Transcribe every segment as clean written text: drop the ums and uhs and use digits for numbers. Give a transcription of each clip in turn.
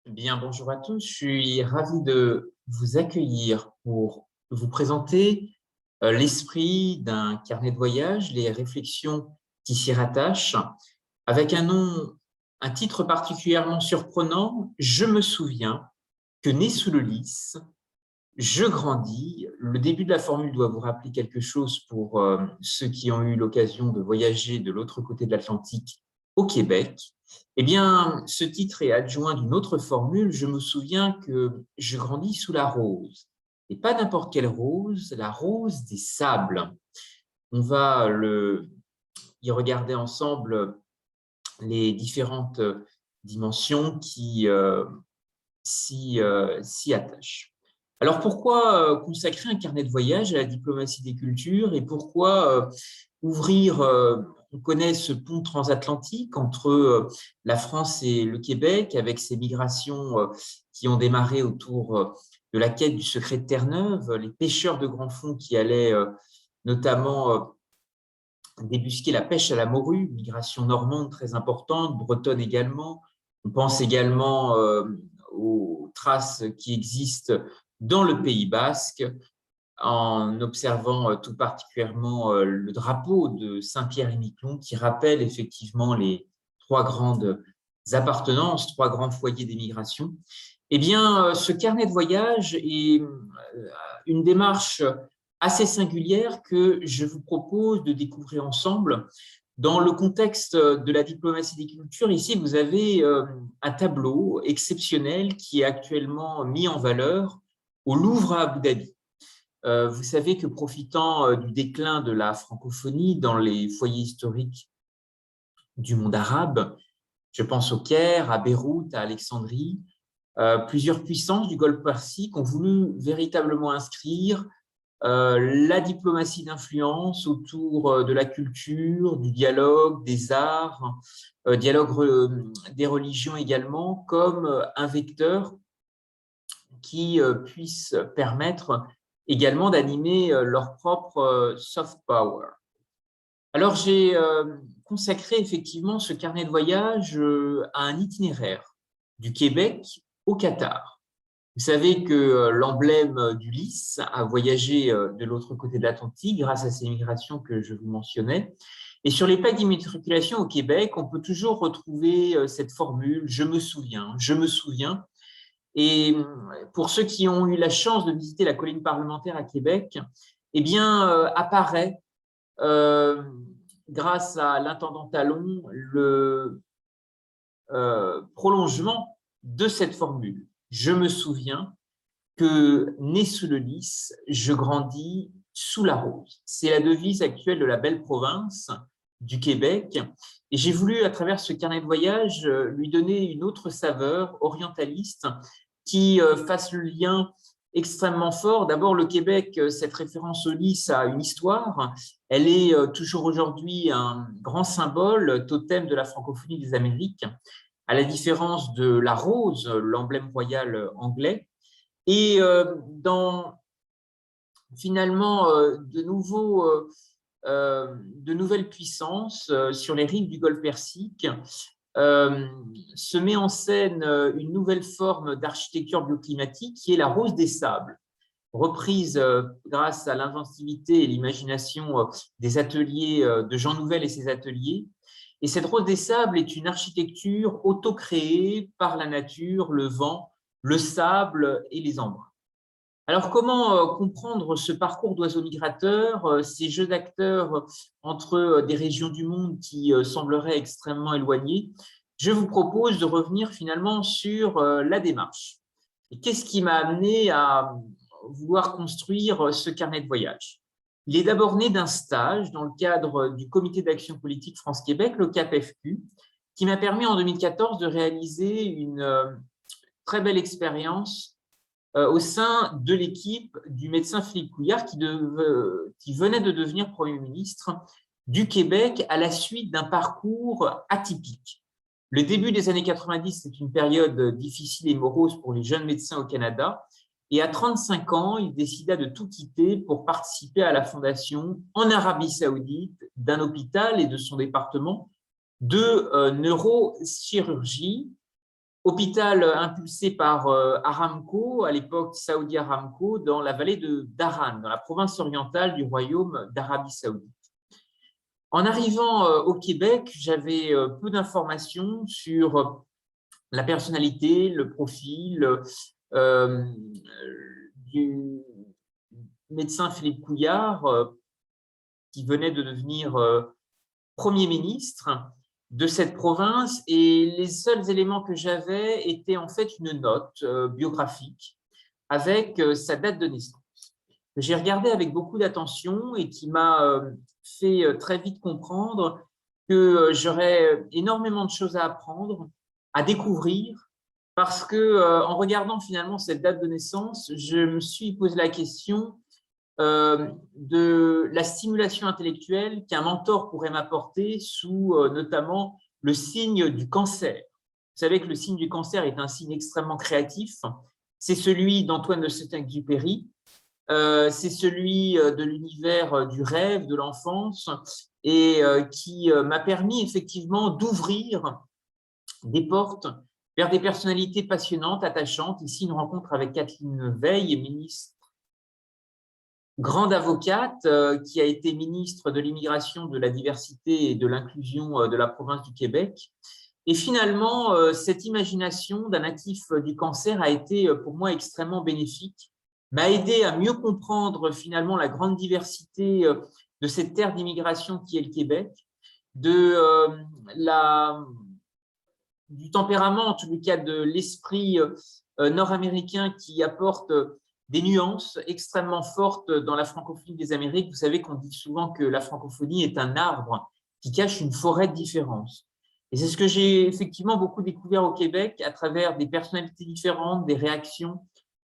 Bien, bonjour à tous. Je suis ravi de vous accueillir pour vous présenter l'esprit d'un carnet de voyage, les réflexions qui s'y rattachent, avec un titre particulièrement surprenant. Je me souviens que né sous le lys, je grandis. Le début de la formule doit vous rappeler quelque chose pour ceux qui ont eu l'occasion de voyager de l'autre côté de l'Atlantique au Québec. Eh bien, ce titre est adjoint d'une autre formule. Je me souviens que je grandis sous la rose. Et pas n'importe quelle rose, la rose des sables. On va y regarder ensemble les différentes dimensions qui s'y attachent. Alors, pourquoi consacrer un carnet de voyage à la diplomatie des cultures et pourquoi ouvrir, on connaît ce pont transatlantique entre la France et le Québec avec ces migrations qui ont démarré autour de la quête du secret de Terre-Neuve, les pêcheurs de grands fonds qui allaient notamment débusquer la pêche à la morue, migration normande très importante, bretonne également. On pense également aux traces qui existent dans le Pays basque, en observant tout particulièrement le drapeau de Saint-Pierre-et-Miquelon qui rappelle effectivement les trois grandes appartenances, trois grands foyers d'émigration. Eh bien, ce carnet de voyage est une démarche assez singulière que je vous propose de découvrir ensemble. Dans le contexte de la diplomatie des cultures, ici, vous avez un tableau exceptionnel qui est actuellement mis en valeur au Louvre à Abu Dhabi. Vous savez que profitant du déclin de la francophonie dans les foyers historiques du monde arabe, je pense au Caire, à Beyrouth, à Alexandrie, plusieurs puissances du Golfe Persique ont voulu véritablement inscrire la diplomatie d'influence autour de la culture, du dialogue, des arts, dialogue des religions également, comme un vecteur qui puisse permettre également d'animer leur propre soft power. Alors, j'ai consacré effectivement ce carnet de voyage à un itinéraire du Québec au Qatar. Vous savez que l'emblème du lys a voyagé de l'autre côté de l'Atlantique grâce à ces migrations que je vous mentionnais. Et sur les plaques d'immatriculation au Québec, on peut toujours retrouver cette formule « je me souviens ». Et pour ceux qui ont eu la chance de visiter la colline parlementaire à Québec, eh bien, apparaît, grâce à l'intendant Talon, le prolongement de cette formule. Je me souviens que, né sous le lys, je grandis sous la rose. C'est la devise actuelle de la belle province du Québec. Et j'ai voulu, à travers ce carnet de voyage, lui donner une autre saveur orientaliste qui fasse le lien extrêmement fort. D'abord, le Québec, cette référence au lys a une histoire. Elle est toujours aujourd'hui un grand symbole, totem de la francophonie des Amériques, à la différence de la rose, l'emblème royal anglais. Et dans finalement de nouvelles puissances sur les rives du Golfe Persique, se met en scène une nouvelle forme d'architecture bioclimatique qui est la rose des sables, reprise grâce à l'inventivité et l'imagination des ateliers de Jean Nouvel et ses ateliers. Et cette rose des sables est une architecture auto-créée par la nature, le vent, le sable et les embruns. Alors, comment comprendre ce parcours d'oiseaux migrateurs, ces jeux d'acteurs entre des régions du monde qui sembleraient extrêmement éloignées? Je vous propose de revenir finalement sur la démarche. Et qu'est-ce qui m'a amené à vouloir construire ce carnet de voyage? Il est d'abord né d'un stage dans le cadre du Comité d'action politique France-Québec, le CAPFQ, qui m'a permis en 2014 de réaliser une très belle expérience au sein de l'équipe du médecin Philippe Couillard qui venait de devenir Premier ministre du Québec à la suite d'un parcours atypique. Le début des années 90, c'est une période difficile et morose pour les jeunes médecins au Canada. Et à 35 ans, il décida de tout quitter pour participer à la fondation en Arabie Saoudite d'un hôpital et de son département de neurochirurgie hôpital impulsé par Aramco, à l'époque Saudi Aramco, dans la vallée de Dhahran, dans la province orientale du royaume d'Arabie Saoudite. En arrivant au Québec, j'avais peu d'informations sur la personnalité, le profil euh, du médecin Philippe Couillard, qui venait de devenir Premier ministre de cette province, et les seuls éléments que j'avais étaient en fait une note biographique avec sa date de naissance, que j'ai regardée avec beaucoup d'attention et qui m'a fait très vite comprendre que j'aurais énormément de choses à apprendre, à découvrir, parce que en regardant finalement cette date de naissance, je me suis posé la question de la stimulation intellectuelle qu'un mentor pourrait m'apporter sous notamment le signe du cancer. Vous savez que le signe du cancer est un signe extrêmement créatif. C'est celui d'Antoine de Saint-Exupéry, c'est celui de l'univers du rêve, de l'enfance, et qui m'a permis effectivement d'ouvrir des portes vers des personnalités passionnantes, attachantes. Ici, une rencontre avec Kathleen Veil, ministre, grande avocate, qui a été ministre de l'Immigration, de la Diversité et de l'Inclusion de la province du Québec. Et finalement, cette imagination d'un natif du cancer a été pour moi extrêmement bénéfique, m'a aidé à mieux comprendre finalement la grande diversité de cette terre d'immigration qui est le Québec, de du tempérament, en tout cas de l'esprit nord-américain qui apporte des nuances extrêmement fortes dans la francophonie des Amériques. Vous savez qu'on dit souvent que la francophonie est un arbre qui cache une forêt de différences. Et c'est ce que j'ai effectivement beaucoup découvert au Québec à travers des personnalités différentes, des réactions,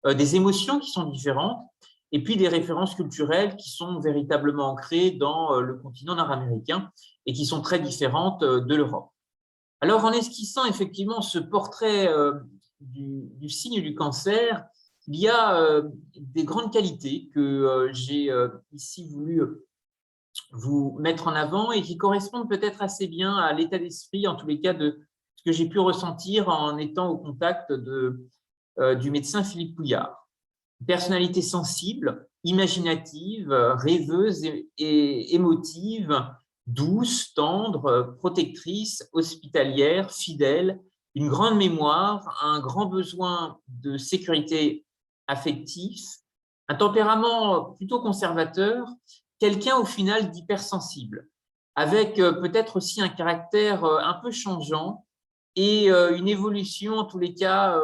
des émotions qui sont différentes, et puis des références culturelles qui sont véritablement ancrées dans le continent nord-américain et qui sont très différentes de l'Europe. Alors, en esquissant effectivement ce portrait du signe du cancer, il y a des grandes qualités que j'ai ici voulu vous mettre en avant et qui correspondent peut-être assez bien à l'état d'esprit, en tous les cas, de ce que j'ai pu ressentir en étant au contact du médecin Philippe Couillard. Personnalité sensible, imaginative, rêveuse et émotive, douce, tendre, protectrice, hospitalière, fidèle, une grande mémoire, un grand besoin de sécurité affective, un tempérament plutôt conservateur, quelqu'un au final d'hypersensible, avec peut-être aussi un caractère un peu changeant et une évolution en tous les cas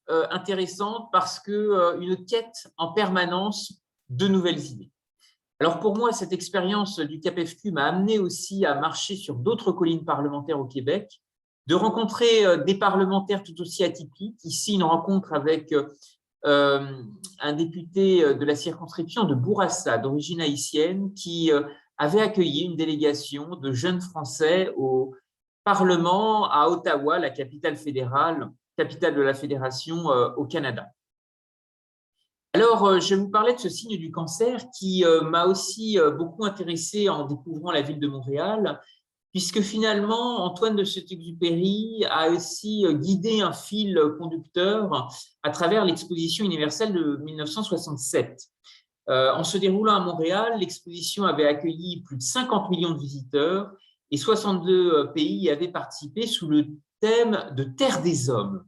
intéressante parce qu'une quête en permanence de nouvelles idées. Alors pour moi, cette expérience du CAPFQ m'a amené aussi à marcher sur d'autres collines parlementaires au Québec, de rencontrer des parlementaires tout aussi atypiques. Ici, une rencontre avec un député de la circonscription de Bourassa, d'origine haïtienne, qui avait accueilli une délégation de jeunes Français au Parlement à Ottawa, la capitale fédérale, capitale de la fédération au Canada. Alors, je vais vous parler de ce signe du cancer qui m'a aussi beaucoup intéressé en découvrant la ville de Montréal, puisque finalement, Antoine de Saint-Exupéry a aussi guidé un fil conducteur à travers l'exposition universelle de 1967. En se déroulant à Montréal, l'exposition avait accueilli plus de 50 millions de visiteurs et 62 pays y avaient participé sous le thème de Terre des Hommes.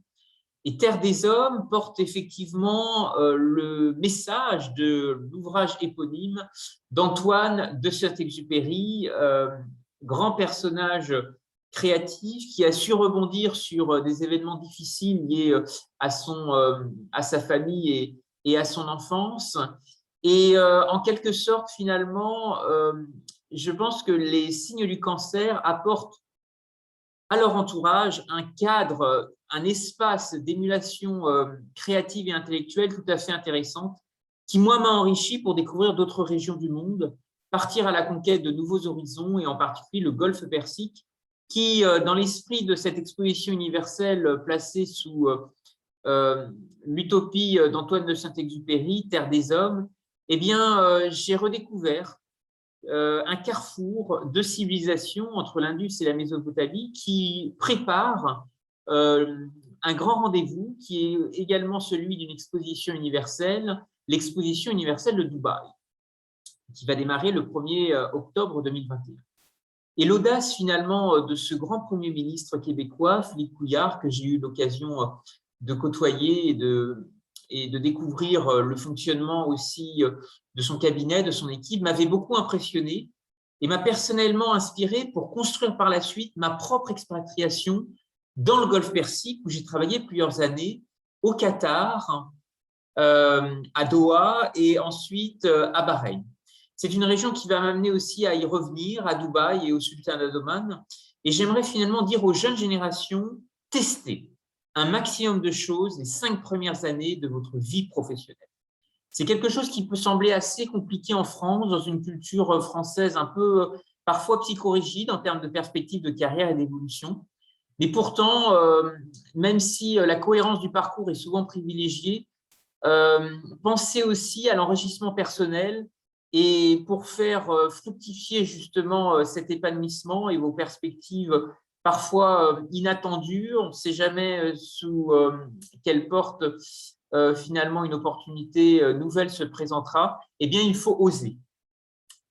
Et Terre des Hommes porte effectivement le message de l'ouvrage éponyme d'Antoine de Saint-Exupéry, grand personnage créatif qui a su rebondir sur des événements difficiles liés à sa famille et à son enfance. Et en quelque sorte, finalement, je pense que les signes du cancer apportent à leur entourage un cadre, un espace d'émulation créative et intellectuelle tout à fait intéressante qui, moi, m'a enrichi pour découvrir d'autres régions du monde, partir à la conquête de nouveaux horizons et en particulier le Golfe Persique qui, dans l'esprit de cette exposition universelle placée sous l'utopie d'Antoine de Saint-Exupéry, Terre des Hommes, eh bien, j'ai redécouvert un carrefour de civilisation entre l'Indus et la Mésopotamie qui prépare un grand rendez-vous qui est également celui d'une exposition universelle, l'exposition universelle de Dubaï, qui va démarrer le 1er octobre 2021. Et l'audace finalement de ce grand Premier ministre québécois, Philippe Couillard, que j'ai eu l'occasion de côtoyer et de découvrir le fonctionnement aussi de son cabinet, de son équipe, m'avait beaucoup impressionné et m'a personnellement inspiré pour construire par la suite ma propre expatriation dans le Golfe Persique, où j'ai travaillé plusieurs années, au Qatar, à Doha et ensuite à Bahreïn. C'est une région qui va m'amener aussi à y revenir, à Dubaï et au Sultanat d'Oman. Et j'aimerais finalement dire aux jeunes générations, testez un maximum de choses les 5 premières années de votre vie professionnelle. C'est quelque chose qui peut sembler assez compliqué en France, dans une culture française un peu parfois psychorigide en termes de perspective de carrière et d'évolution. Mais pourtant, même si la cohérence du parcours est souvent privilégiée, pensez aussi à l'enrichissement personnel et pour faire fructifier justement cet épanouissement et vos perspectives parfois inattendues, on ne sait jamais sous quelle porte finalement une opportunité nouvelle se présentera, eh bien il faut oser.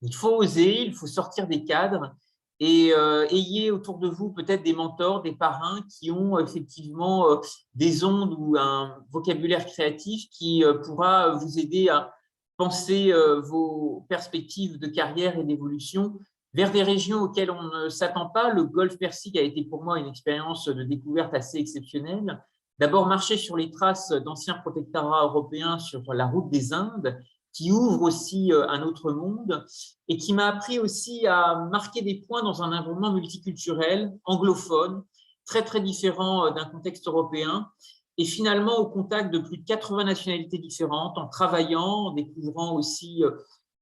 Il faut oser, il faut sortir des cadres et ayez autour de vous peut-être des mentors, des parrains qui ont effectivement des ondes ou un vocabulaire créatif qui pourra vous aider à penser vos perspectives de carrière et d'évolution vers des régions auxquelles on ne s'attend pas. Le Golfe Persique a été pour moi une expérience de découverte assez exceptionnelle. D'abord, marcher sur les traces d'anciens protectorats européens sur la route des Indes, qui ouvre aussi un autre monde et qui m'a appris aussi à marquer des points dans un environnement multiculturel, anglophone, très, très différent d'un contexte européen, et finalement au contact de plus de 80 nationalités différentes, en travaillant, en découvrant aussi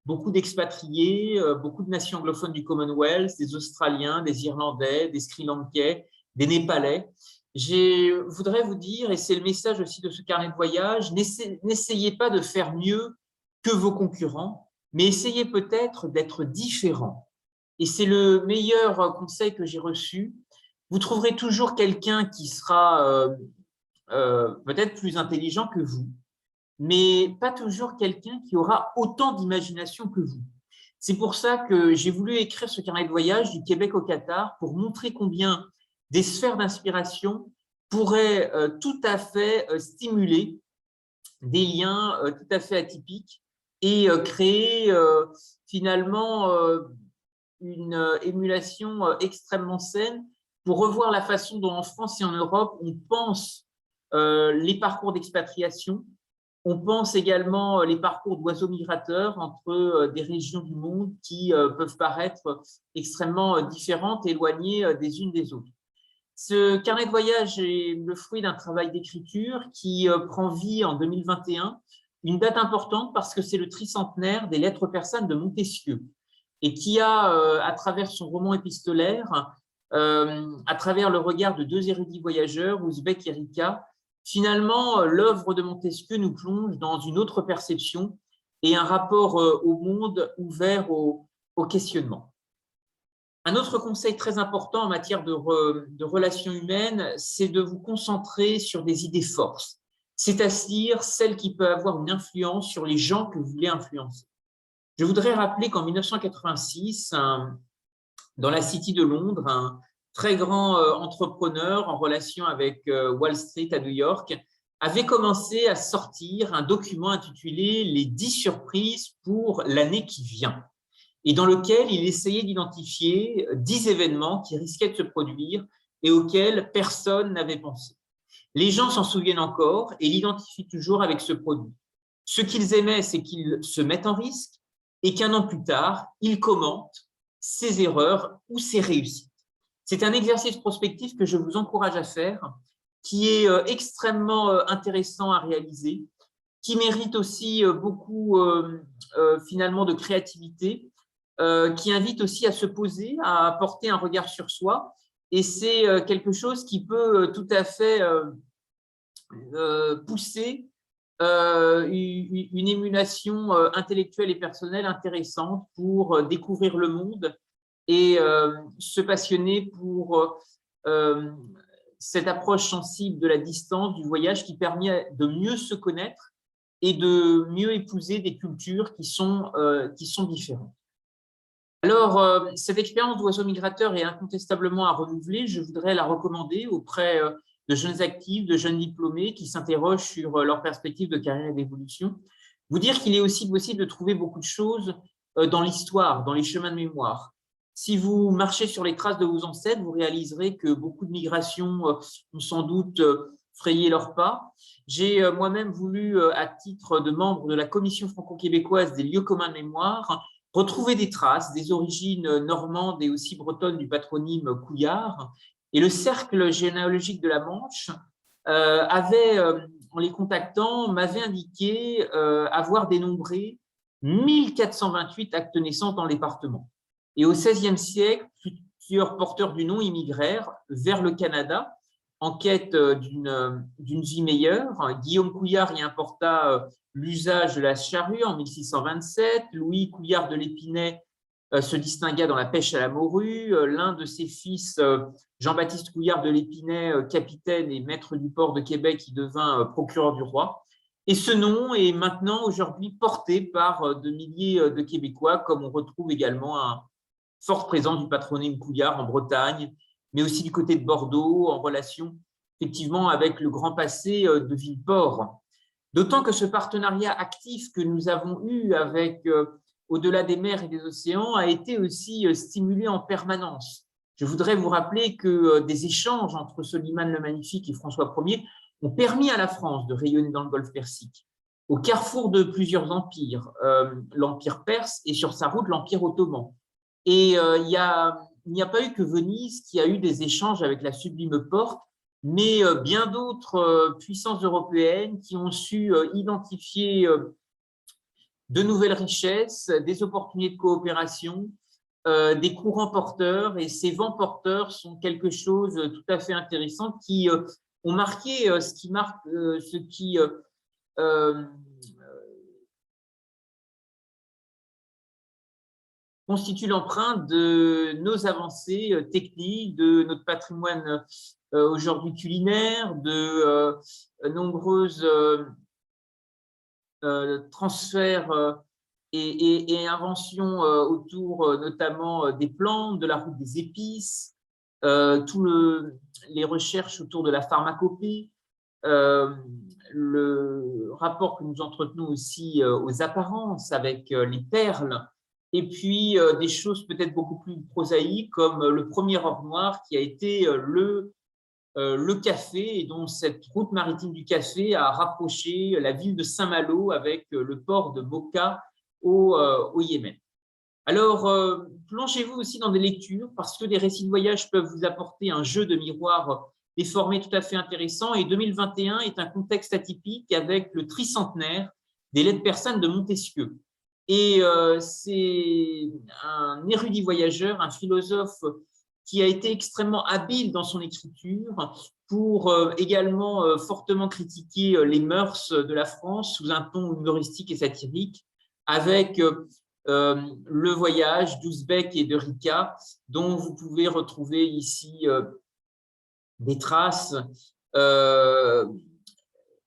beaucoup d'expatriés, beaucoup de nations anglophones du Commonwealth, des Australiens, des Irlandais, des Sri Lankais, des Népalais. Je voudrais vous dire, et c'est le message aussi de ce carnet de voyage, n'essayez pas de faire mieux que vos concurrents, mais essayez peut-être d'être différent. Et c'est le meilleur conseil que j'ai reçu. Vous trouverez toujours quelqu'un qui sera peut-être plus intelligent que vous, mais pas toujours quelqu'un qui aura autant d'imagination que vous. C'est pour ça que j'ai voulu écrire ce carnet de voyage du Québec au Qatar pour montrer combien des sphères d'inspiration pourraient tout à fait stimuler des liens tout à fait atypiques et créer finalement une émulation extrêmement saine pour revoir la façon dont en France et en Europe on pense les parcours d'expatriation, on pense également les parcours d'oiseaux migrateurs entre des régions du monde qui peuvent paraître extrêmement différentes, éloignées des unes des autres. Ce carnet de voyage est le fruit d'un travail d'écriture qui prend vie en 2021, une date importante parce que c'est le tricentenaire des lettres persanes de Montesquieu et qui a, à travers son roman épistolaire, à travers le regard de 2 érudits voyageurs, Ouzbek et Rika, finalement, l'œuvre de Montesquieu nous plonge dans une autre perception et un rapport au monde ouvert au questionnement. Un autre conseil très important en matière de relations humaines, c'est de vous concentrer sur des idées forces, c'est-à-dire celles qui peuvent avoir une influence sur les gens que vous voulez influencer. Je voudrais rappeler qu'en 1986, dans la City de Londres, un très grand entrepreneur en relation avec Wall Street à New York avait commencé à sortir un document intitulé « Les 10 surprises pour l'année qui vient » et dans lequel il essayait d'identifier 10 événements qui risquaient de se produire et auxquels personne n'avait pensé. Les gens s'en souviennent encore et l'identifient toujours avec ce produit. Ce qu'ils aimaient, c'est qu'ils se mettent en risque et qu'un an plus tard, ils commentent ses erreurs ou ses réussites. C'est un exercice prospectif que je vous encourage à faire, qui est extrêmement intéressant à réaliser, qui mérite aussi beaucoup finalement de créativité, qui invite aussi à se poser, à porter un regard sur soi. Et c'est quelque chose qui peut tout à fait pousser une émulation intellectuelle et personnelle intéressante pour découvrir le monde et se passionner pour cette approche sensible de la distance, du voyage, qui permet de mieux se connaître et de mieux épouser des cultures qui sont différentes. Alors, cette expérience d'oiseau migrateur est incontestablement à renouveler. Je voudrais la recommander auprès de jeunes actifs, de jeunes diplômés qui s'interrogent sur leur perspective de carrière et d'évolution. Vous dire qu'il est aussi possible de trouver beaucoup de choses dans l'histoire, dans les chemins de mémoire. Si vous marchez sur les traces de vos ancêtres, vous réaliserez que beaucoup de migrations ont sans doute frayé leurs pas. J'ai moi-même voulu, à titre de membre de la commission franco-québécoise des lieux communs de mémoire, retrouver des traces des origines normandes et aussi bretonnes du patronyme Couillard. Et le cercle généalogique de la Manche en les contactant, m'avait indiqué avoir dénombré 1428 actes naissants dans le département. Et au XVIe siècle, plusieurs porteurs du nom immigrèrent vers le Canada en quête d'une vie meilleure. Guillaume Couillard y importa l'usage de la charrue en 1627. Louis Couillard de l'Épinay se distingua dans la pêche à la morue. L'un de ses fils, Jean-Baptiste Couillard de l'Épinay, capitaine et maître du port de Québec, qui devint procureur du roi. Et ce nom est maintenant, aujourd'hui, porté par de milliers de Québécois, comme on retrouve également une forte présence du patronyme Couillard en Bretagne, mais aussi du côté de Bordeaux, en relation effectivement avec le grand passé de Villeport. D'autant que ce partenariat actif que nous avons eu avec au-delà des mers et des océans a été aussi stimulé en permanence. Je voudrais vous rappeler que des échanges entre Soliman le Magnifique et François Ier ont permis à la France de rayonner dans le Golfe Persique, au carrefour de plusieurs empires, l'Empire perse et sur sa route l'Empire ottoman. Et il n'y a pas eu que Venise qui a eu des échanges avec la Sublime Porte, mais bien d'autres puissances européennes qui ont su identifier de nouvelles richesses, des opportunités de coopération, des courants porteurs, et ces vents porteurs sont quelque chose de tout à fait intéressant qui ont marqué ce qui constitue l'empreinte de nos avancées techniques, de notre patrimoine aujourd'hui culinaire, de nombreuses transferts et inventions autour notamment des plantes, de la route des épices, les recherches autour de la pharmacopée, le rapport que nous entretenons aussi aux apparences avec les perles, et puis des choses peut-être beaucoup plus prosaïques comme le premier or noir qui a été le café, et dont cette route maritime du café a rapproché la ville de Saint-Malo avec le port de Boka au Yémen. Alors, plongez-vous aussi dans des lectures, parce que les récits de voyage peuvent vous apporter un jeu de miroir déformé tout à fait intéressant, et 2021 est un contexte atypique avec le tricentenaire des lettres persanes de Montesquieu. Et c'est un érudit voyageur, un philosophe qui a été extrêmement habile dans son écriture pour également fortement critiquer les mœurs de la France sous un ton humoristique et satirique, avec le voyage d'Ouzbek et de Rika, dont vous pouvez retrouver ici des traces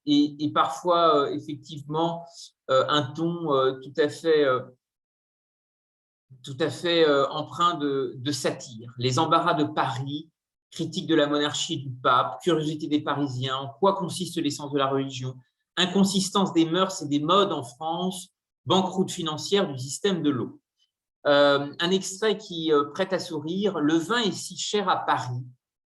et parfois effectivement un ton tout à fait empreint de satire. Les embarras de Paris, critique de la monarchie et du pape, curiosité des Parisiens, en quoi consiste l'essence de la religion, inconsistance des mœurs et des modes en France, banqueroute financière du système de l'eau. Un extrait qui prête à sourire. Le vin est si cher à Paris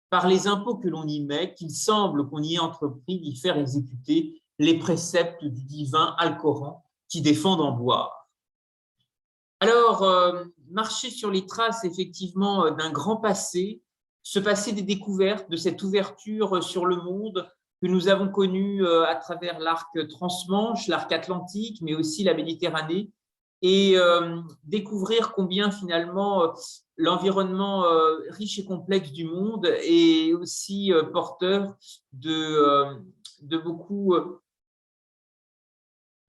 par les impôts que l'on y met qu'il semble qu'on y ait entrepris d'y faire exécuter les préceptes du divin Alcoran qui défend d'en boire. Alors, marcher sur les traces effectivement d'un grand passé, ce passé des découvertes, de cette ouverture sur le monde que nous avons connu à travers l'arc transmanche, l'arc atlantique, mais aussi la Méditerranée, et découvrir combien finalement l'environnement riche et complexe du monde est aussi porteur de beaucoup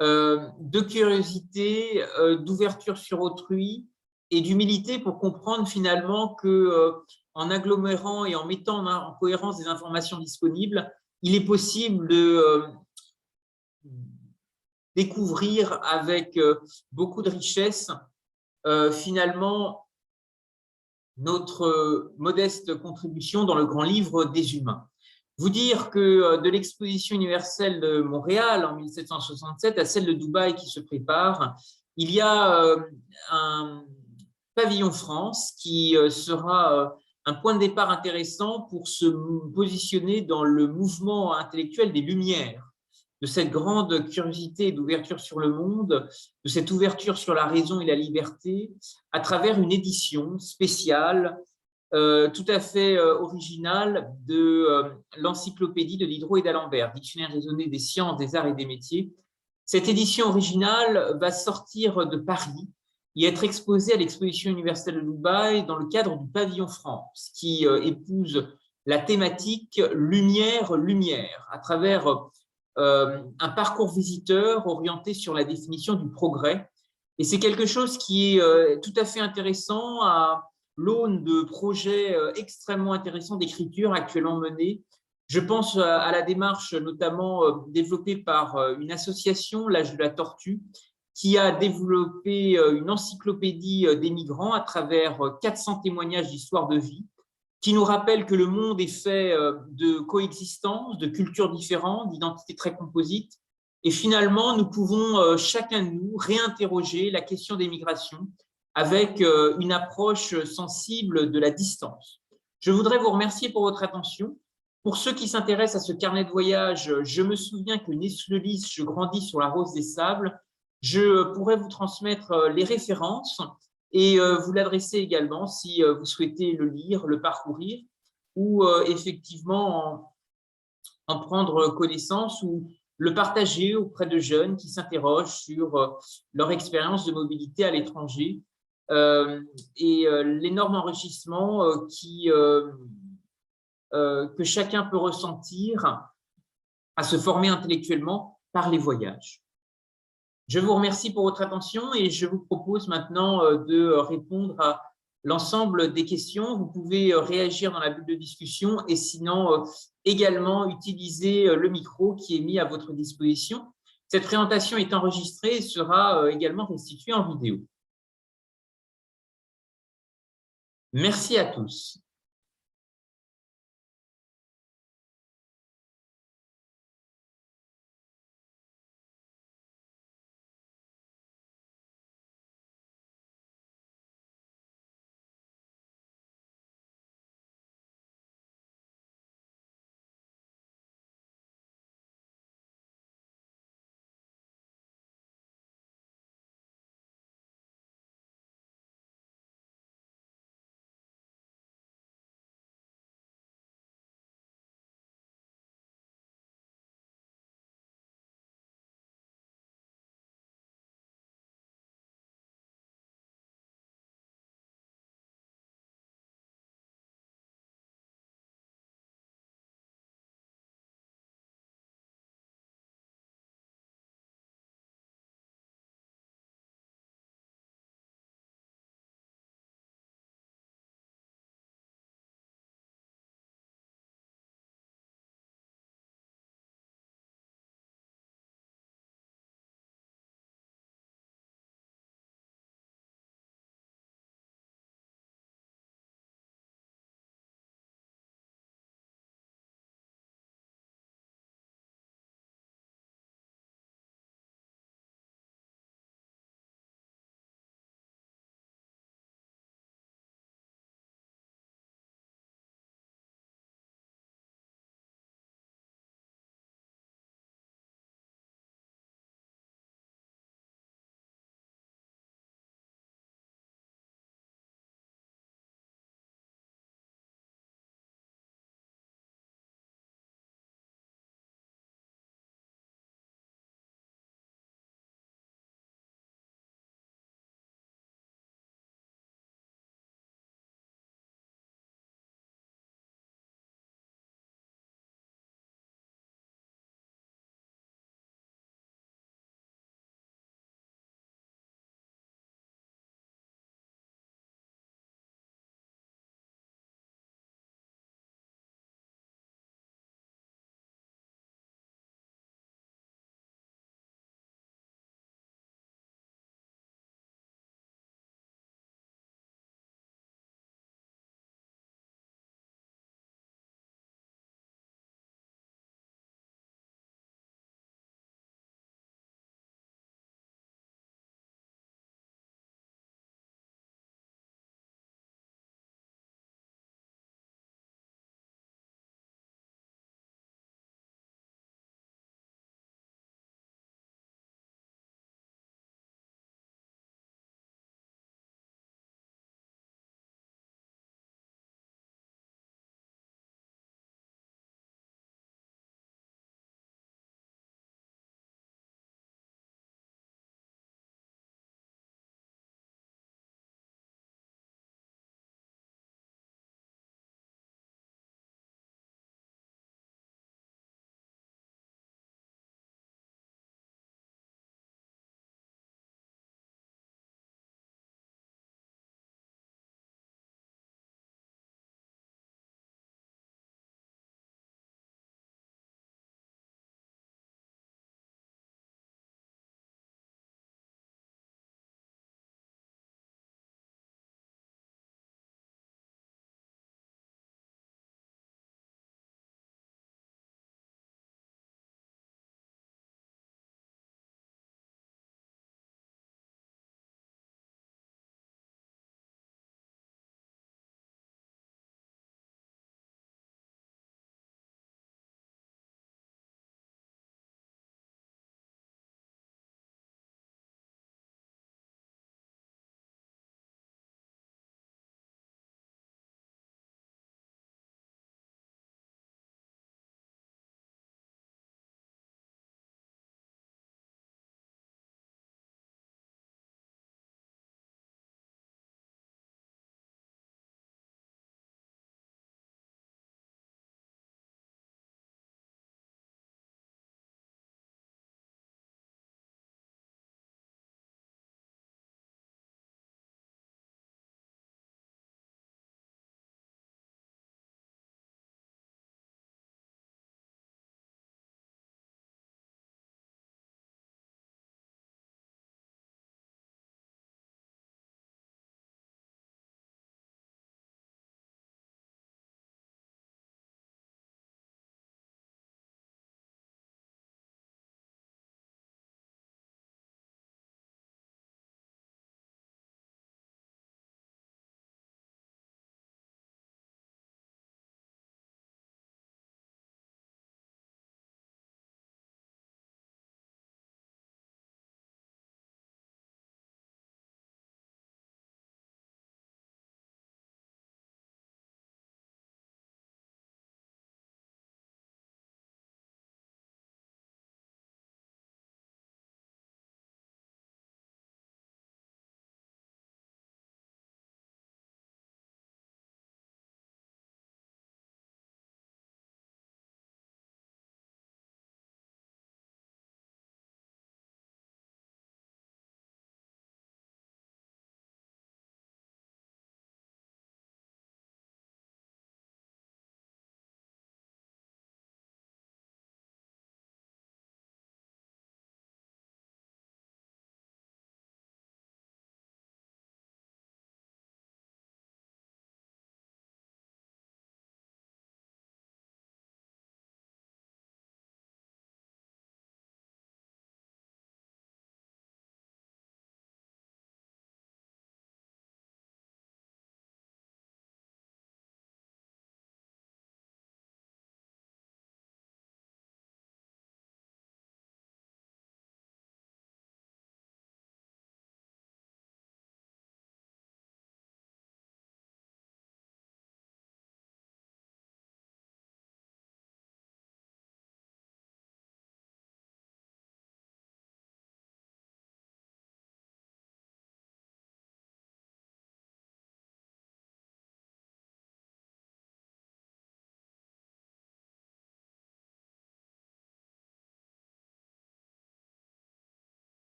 de curiosité, d'ouverture sur autrui et d'humilité pour comprendre finalement que en agglomérant et en mettant en cohérence des informations disponibles, il est possible de découvrir avec beaucoup de richesse finalement notre modeste contribution dans le grand livre des humains. Vous dire que de l'exposition universelle de Montréal en 1767 à celle de Dubaï qui se prépare, il y a un pavillon France qui sera un point de départ intéressant pour se positionner dans le mouvement intellectuel des Lumières, de cette grande curiosité et d'ouverture sur le monde, de cette ouverture sur la raison et la liberté, à travers une édition spéciale, tout à fait originale de l'encyclopédie de Diderot et d'Alembert, Dictionnaire raisonné des sciences, des arts et des métiers. Cette édition originale va sortir de Paris et être exposée à l'exposition universelle de Dubaï dans le cadre du pavillon France, qui épouse la thématique Lumière, à travers un parcours visiteur orienté sur la définition du progrès. Et c'est quelque chose qui est tout à fait intéressant à l'aune de projets extrêmement intéressants d'écriture actuellement menés. Je pense à la démarche notamment développée par une association, l'Âge de la Tortue, qui a développé une encyclopédie des migrants à travers 400 témoignages d'histoire de vie, qui nous rappelle que le monde est fait de coexistence, de cultures différentes, d'identités très composites. Et finalement, nous pouvons chacun de nous réinterroger la question des migrations avec une approche sensible de la distance. Je voudrais vous remercier pour votre attention. Pour ceux qui s'intéressent à ce carnet de voyage, je me souviens que né sous le lys, je grandis sur la rose des sables. Je pourrais vous transmettre les références et vous l'adresser également si vous souhaitez le lire, le parcourir ou effectivement en prendre connaissance ou le partager auprès de jeunes qui s'interrogent sur leur expérience de mobilité à l'étranger et l'énorme enrichissement que chacun peut ressentir à se former intellectuellement par les voyages. Je vous remercie pour votre attention et je vous propose maintenant de répondre à l'ensemble des questions. Vous pouvez réagir dans la bulle de discussion et sinon également utiliser le micro qui est mis à votre disposition. Cette présentation est enregistrée et sera également restituée en vidéo. Merci à tous.